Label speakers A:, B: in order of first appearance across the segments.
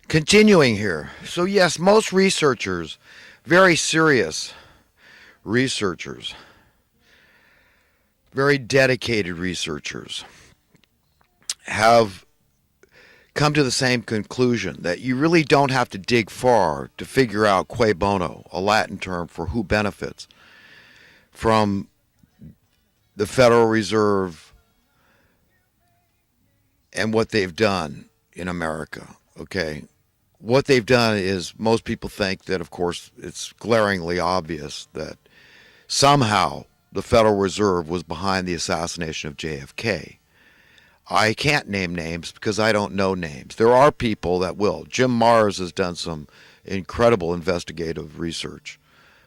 A: Continuing here. So, yes, most researchers, very serious researchers, very dedicated researchers, have come to the same conclusion that you really don't have to dig far to figure out cui bono, a Latin term for who benefits from the Federal Reserve and what they've done in America. Okay. What they've done is most people think that, of course, it's glaringly obvious that somehow the Federal Reserve was behind the assassination of JFK. I can't name names because I don't know names. There are people that will. Jim Marrs has done some incredible investigative research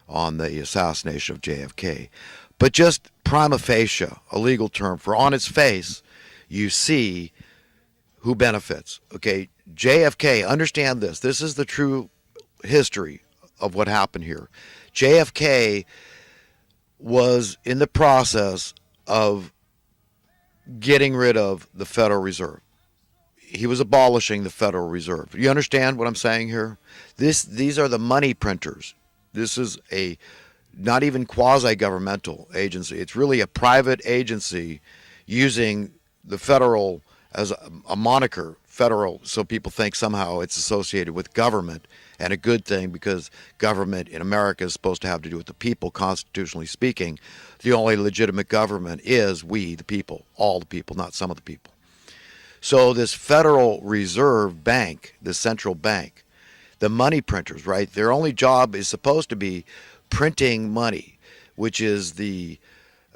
A: on the assassination of JFK. But just prima facie, a legal term for on its face, you see who benefits. Okay, JFK, understand this. This is the true history of what happened here. JFK was in the process of getting rid of the Federal Reserve. He was abolishing the Federal Reserve. You understand what I'm saying here? These are the money printers. This is a not even quasi-governmental agency. It's really a private agency using the federal as a moniker, federal, so people think somehow it's associated with government, and a good thing because government in America is supposed to have to do with the people, constitutionally speaking. The only legitimate government is we, the people, all the people, not some of the people. So this Federal Reserve Bank, the central bank, the money printers, right, their only job is supposed to be printing money, which is the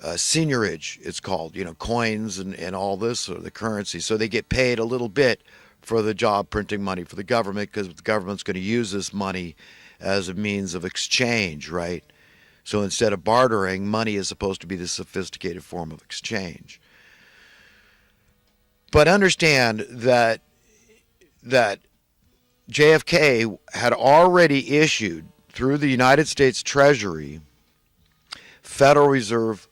A: seigniorage, it's called, coins and all this, or the currency. So they get paid a little bit for the job printing money for the government because the government's going to use this money as a means of exchange, right? So instead of bartering, money is supposed to be the sophisticated form of exchange. But understand that JFK had already issued through the United States Treasury Federal Reserve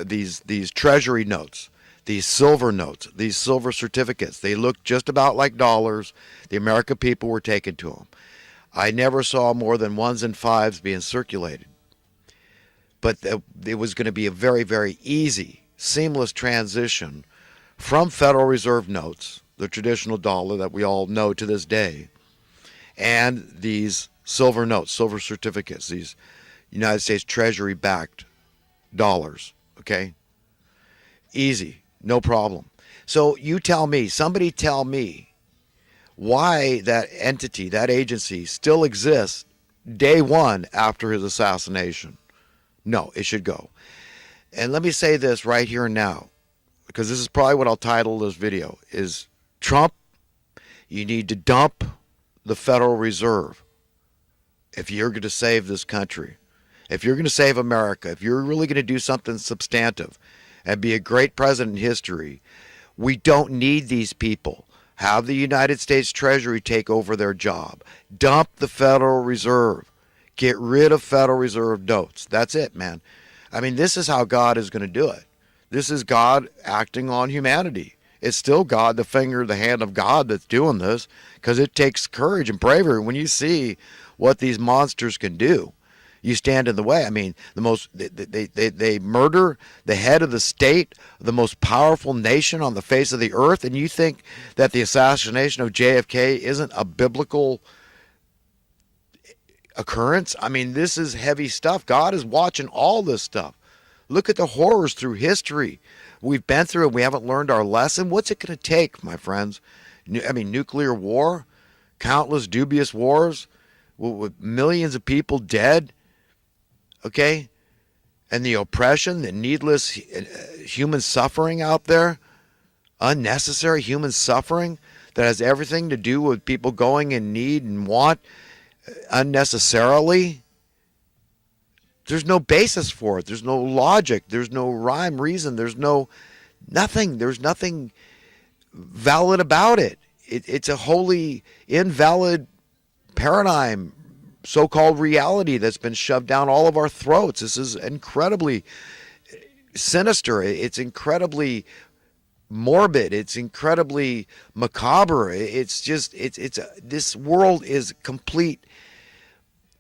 A: these treasury notes, these silver notes, these silver certificates. They looked just about like dollars. The American people were taken to them. I never saw more than ones and fives being circulated. But it was going to be a very, very easy, seamless transition from Federal Reserve notes, the traditional dollar that we all know to this day, and these silver notes, silver certificates, these United States Treasury backed dollars. Okay? Easy. No problem. So you tell me, somebody tell me why that entity, that agency still exists day one after his assassination. No, it should go. And let me say this right here and now, because this is probably what I'll title this video, is Trump, you need to dump the Federal Reserve if you're going to save this country. If you're going to save America, if you're really going to do something substantive and be a great president in history, we don't need these people. Have the United States Treasury take over their job. Dump the Federal Reserve. Get rid of Federal Reserve notes. That's it, man. I mean, this is how God is going to do it. This is God acting on humanity. It's still God, the hand of God that's doing this, because it takes courage and bravery when you see what these monsters can do. You stand in the way. I mean, they murder the head of the state, the most powerful nation on the face of the earth, and you think that the assassination of JFK isn't a biblical occurrence? I mean, this is heavy stuff. God is watching all this stuff. Look at the horrors through history we've been through, and we haven't learned our lesson. What's it going to take, my friends? I mean, nuclear war, countless dubious wars with millions of people dead. Okay? And the oppression, the needless human suffering out there, unnecessary human suffering that has everything to do with people going in need and want unnecessarily. There's no basis for it. There's no logic. There's no rhyme, reason. There's nothing. There's nothing valid about it. It's a wholly invalid paradigm, so-called reality that's been shoved down all of our throats. This is incredibly sinister. It's incredibly morbid. It's incredibly macabre. It's just this world is complete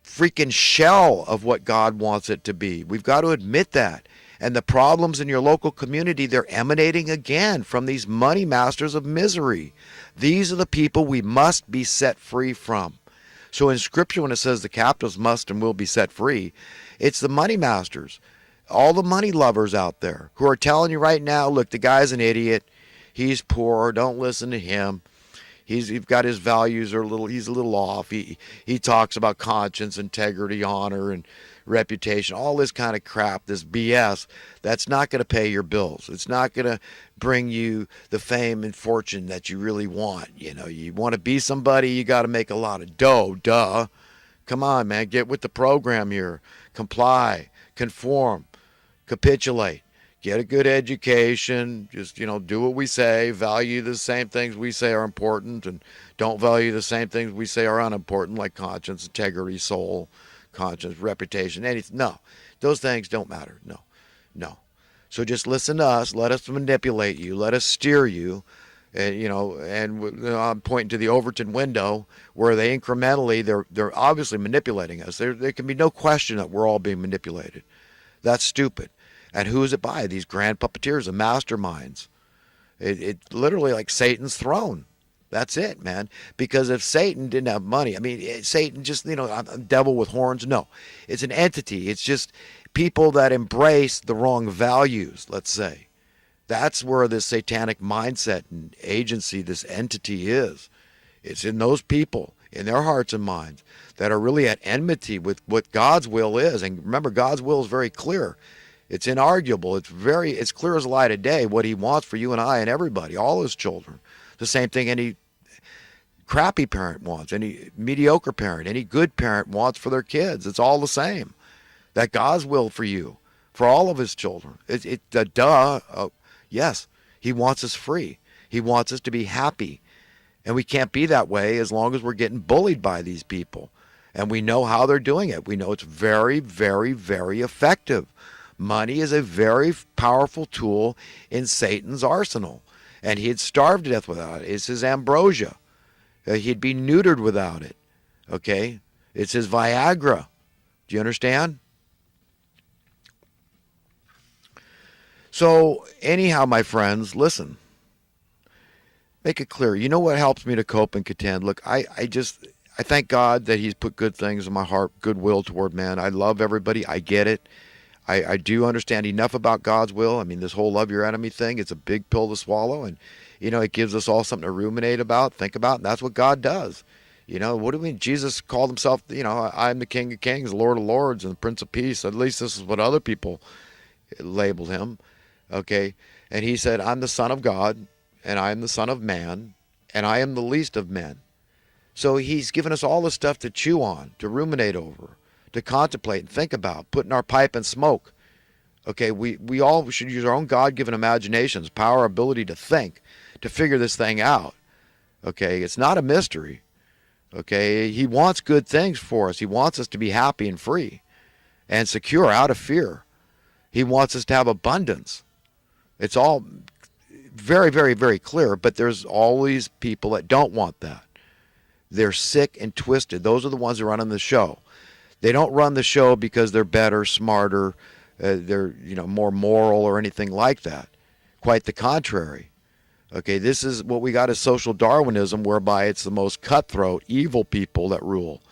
A: freaking shell of what God wants it to be. We've got to admit that. And the problems in your local community, they're emanating again from these money masters of misery. These are the people we must be set free from. So in Scripture, when it says the captives must and will be set free, it's the money masters, all the money lovers out there who are telling you right now, look, the guy's an idiot. He's poor. Don't listen to him. He's got his values are he's a little off. He talks about conscience, integrity, honor, and reputation, all this kind of crap, this BS. That's not going to pay your bills. It's not going to bring you the fame and fortune that you really want. You know, you want to be somebody, you got to make a lot of dough. Duh. Come on, man, get with the program here. Comply, conform, capitulate. Get a good education, just, do what we say, value the same things we say are important, and don't value the same things we say are unimportant, like conscience, integrity, soul, conscience, reputation, anything. No, those things don't matter. No. So just listen to us, let us manipulate you, let us steer you, and, I'm pointing to the Overton window where they incrementally, they're obviously manipulating us. There can be no question that we're all being manipulated. That's stupid. And who is it by? These grand puppeteers, the masterminds. It's literally like Satan's throne. That's it, man. Because if Satan didn't have money, Satan just, a devil with horns. No, it's an entity. It's just people that embrace the wrong values, let's say. That's where this satanic mindset and agency, this entity is. It's in those people, in their hearts and minds, that are really at enmity with what God's will is. And remember, God's will is very clear. It's inarguable. It's clear as light of day what he wants for you and I and everybody, all his children. The same thing any crappy parent wants, any mediocre parent, any good parent wants for their kids. It's all the same. That God's will for you, for all of his children. Yes, he wants us free. He wants us to be happy. And we can't be that way as long as we're getting bullied by these people. And we know how they're doing it. We know it's very, very, very effective. Money is a very powerful tool in Satan's arsenal. And he'd starve to death without it. It's his ambrosia. He'd be neutered without it. Okay? It's his Viagra. Do you understand? So, anyhow, my friends, listen. Make it clear. You know what helps me to cope and contend? Look, I thank God that he's put good things in my heart, goodwill toward man. I love everybody. I get it. I do understand enough about God's will. This whole love your enemy thing, it's a big pill to swallow. And, it gives us all something to ruminate about, think about. And that's what God does. What do we mean? Jesus called himself, I'm the King of Kings, Lord of Lords, and Prince of Peace. At least this is what other people labeled him. Okay. And he said, I'm the Son of God, and I am the Son of Man, and I am the least of men. So he's given us all the stuff to chew on, to ruminate over, to contemplate and think about, put in our pipe and smoke. Okay, we all should use our own God-given imaginations, power, ability to think, to figure this thing out. Okay, it's not a mystery. Okay, he wants good things for us. He wants us to be happy and free and secure, out of fear. He wants us to have abundance. It's all very, very, very clear, but there's always people that don't want that. They're sick and twisted. Those are the ones that are running the show. They don't run the show because they're better, smarter, they're more moral or anything like that. Quite the contrary. Okay, this is what we got is social Darwinism, whereby it's the most cutthroat, evil people that rule,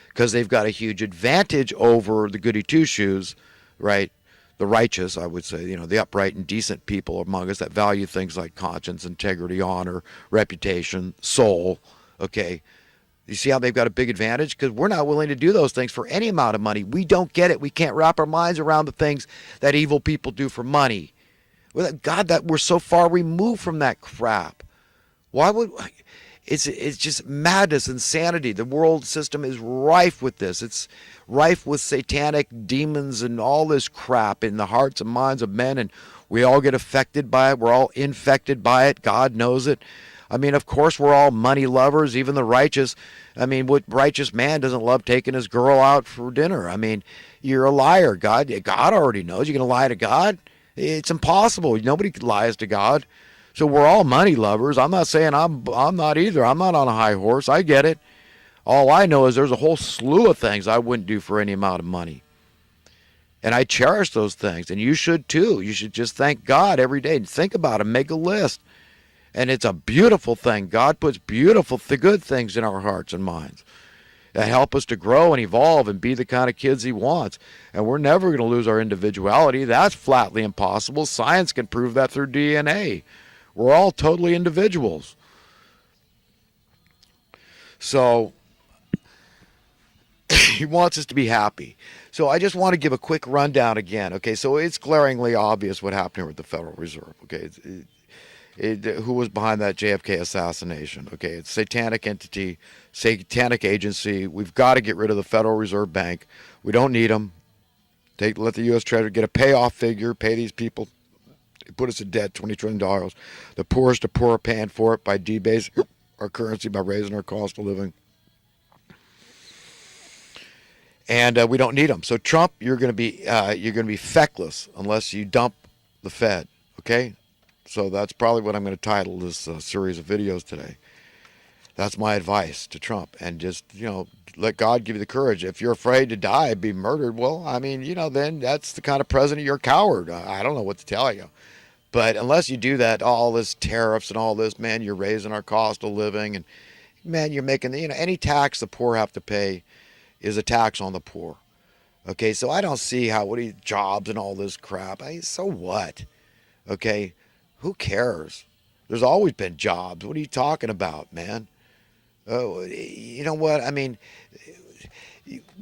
A: because they've got a huge advantage over the goody two-shoes, right? The righteous, I would say, the upright and decent people among us that value things like conscience, integrity, honor, reputation, soul. Okay. You see how they've got a big advantage? Because we're not willing to do those things for any amount of money. We don't get it. We can't wrap our minds around the things that evil people do for money. God, that we're so far removed from that crap. Why would... It's just madness, insanity. The world system is rife with this. It's rife with satanic demons and all this crap in the hearts and minds of men, and we all get affected by it. We're all infected by it. God knows it. Of course, we're all money lovers, even the righteous. What righteous man doesn't love taking his girl out for dinner? You're a liar. God already knows. You're going to lie to God? It's impossible. Nobody lies to God. So we're all money lovers. I'm not saying I'm not either. I'm not on a high horse. I get it. All I know is there's a whole slew of things I wouldn't do for any amount of money. And I cherish those things, and you should too. You should just thank God every day and think about it, make a list. And it's a beautiful thing. God puts beautiful, good things in our hearts and minds that help us to grow and evolve and be the kind of kids He wants. And we're never going to lose our individuality. That's flatly impossible. Science can prove that through DNA. We're all totally individuals. So He wants us to be happy. So I just want to give a quick rundown again. Okay, so it's glaringly obvious what happened here with the Federal Reserve. Okay, who was behind that JFK assassination? Okay, it's satanic entity, satanic agency. We've got to get rid of the Federal Reserve Bank. We don't need them. Let the U.S. Treasury get a payoff figure, pay these people. They put us in debt, $20 trillion. The poorest of poor are paying for it by debasing our currency, by raising our cost of living. And we don't need them. So Trump, you're going to be feckless unless you dump the Fed. Okay, so that's probably what I'm going to title this series of videos today. That's my advice to Trump, and just let God give you the courage. If you're afraid to die, be murdered, well, I mean, then that's the kind of president. You're a coward. I don't know what to tell you. But unless you do that, all this tariffs and all this, man, you're raising our cost of living, and man, you're making any tax the poor have to pay is a tax on the poor. Okay, so I don't see how jobs and all this crap. So what? Okay, who cares? There's always been jobs. What are you talking about, man? Oh, you know what? I mean,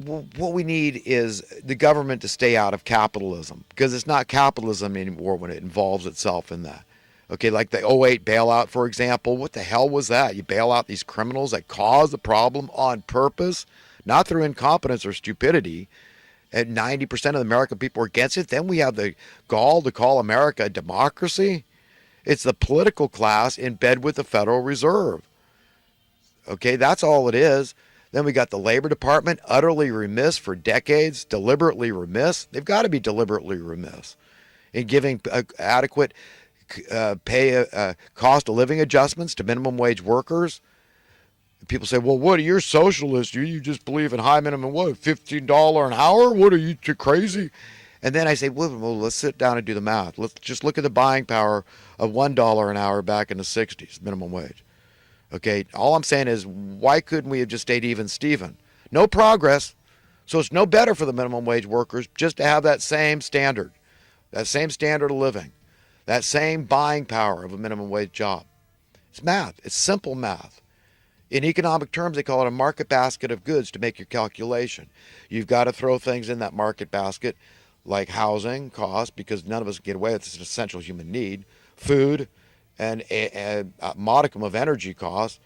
A: what we need is the government to stay out of capitalism, because it's not capitalism anymore when it involves itself in that. Okay, like the '08 bailout, for example. What the hell was that? You bail out these criminals that caused the problem on purpose, not through incompetence or stupidity, and 90% of the American people are against it. Then we have the gall to call America a democracy. It's the political class in bed with the Federal Reserve. Okay, that's all it is. Then we got the Labor Department, utterly remiss for decades, deliberately remiss. They've got to be deliberately remiss in giving adequate cost of living adjustments to minimum wage workers. People say, well, what are you socialists? You just believe in high minimum wage, $15 an hour? What are you, too crazy? And then I say, well, let's sit down and do the math. Let's just look at the buying power of $1 an hour back in the 60s, minimum wage. Okay, all I'm saying is, why couldn't we have just stayed even Steven? No progress, so it's no better for the minimum wage workers just to have that same standard of living, that same buying power of a minimum wage job. It's math. It's simple math. In economic terms, they call it a market basket of goods to make your calculation. You've got to throw things in that market basket like housing costs, because none of us can get away with it. It's an essential human need, food, and a modicum of energy costs,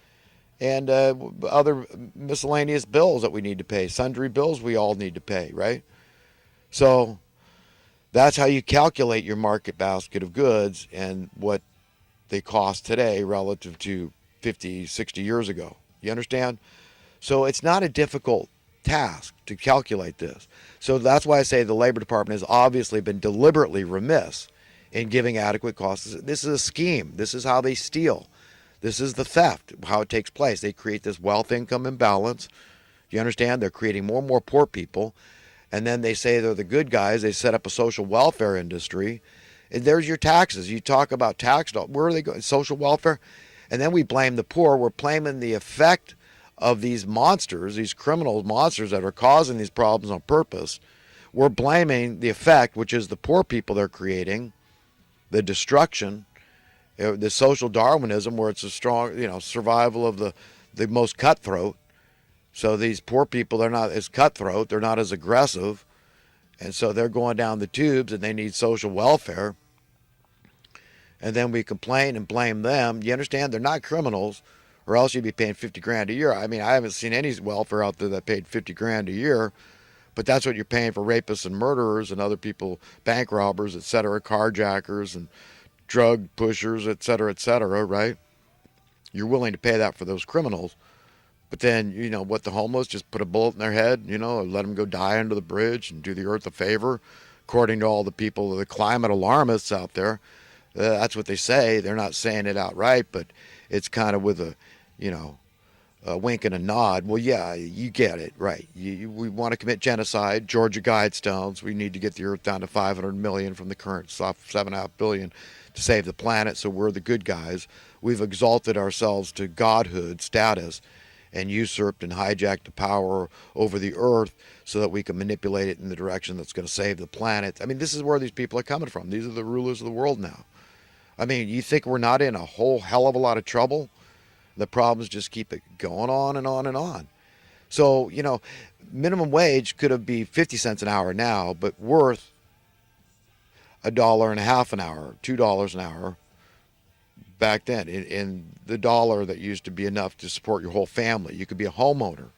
A: and other miscellaneous bills that we need to pay, sundry bills we all need to pay, right? So that's how you calculate your market basket of goods and what they cost today relative to 50, 60 years ago. You understand? So it's not a difficult task to calculate this. So that's why I say the Labor Department has obviously been deliberately remiss in giving adequate costs. This is a scheme. This is how they steal. This is the theft, how it takes place. They create this wealth-income imbalance. You understand? They're creating more and more poor people. And then they say they're the good guys. They set up a social welfare industry. And there's your taxes. You talk about tax. Where are they going? Social welfare? And then we blame the poor. We're blaming the effect of these monsters, these criminal monsters that are causing these problems on purpose. We're blaming the effect, which is the poor people they're creating, the destruction, the social Darwinism, where it's a strong, survival of the most cutthroat. So these poor people, they're not as cutthroat, they're not as aggressive, and so they're going down the tubes and they need social welfare. And then we complain and blame them. You understand? They're not criminals, or else you'd be paying $50,000 a year. I mean, I haven't seen any welfare out there that paid $50,000 a year, but that's what you're paying for rapists and murderers and other people, bank robbers, etc., carjackers and drug pushers, etc., right? You're willing to pay that for those criminals. But then, the homeless, just put a bullet in their head, or let them go die under the bridge and do the earth a favor, according to all the people, the climate alarmists out there. That's what they say. They're not saying it outright, but it's kind of with a, you know, a wink and a nod. Well, yeah, you get it, right? We want to commit genocide. Georgia Guidestones. We need to get the Earth down to 500 million from the current 7.5 billion to save the planet. So we're the good guys. We've exalted ourselves to godhood status and usurped and hijacked the power over the Earth so that we can manipulate it in the direction that's going to save the planet. I mean, this is where these people are coming from. These are the rulers of the world now. I mean, you think we're not in a whole hell of a lot of trouble? The problems just keep it going on and on and on. So, you know, minimum wage could have be 50 cents an hour now, but worth $1.50 an hour, $2 an hour back then. In the dollar that used to be enough to support your whole family. You could be a homeowner.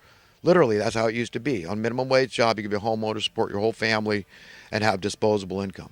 A: Literally, that's how it used to be. On minimum wage job, you could be a homeowner, support your whole family, and have disposable income.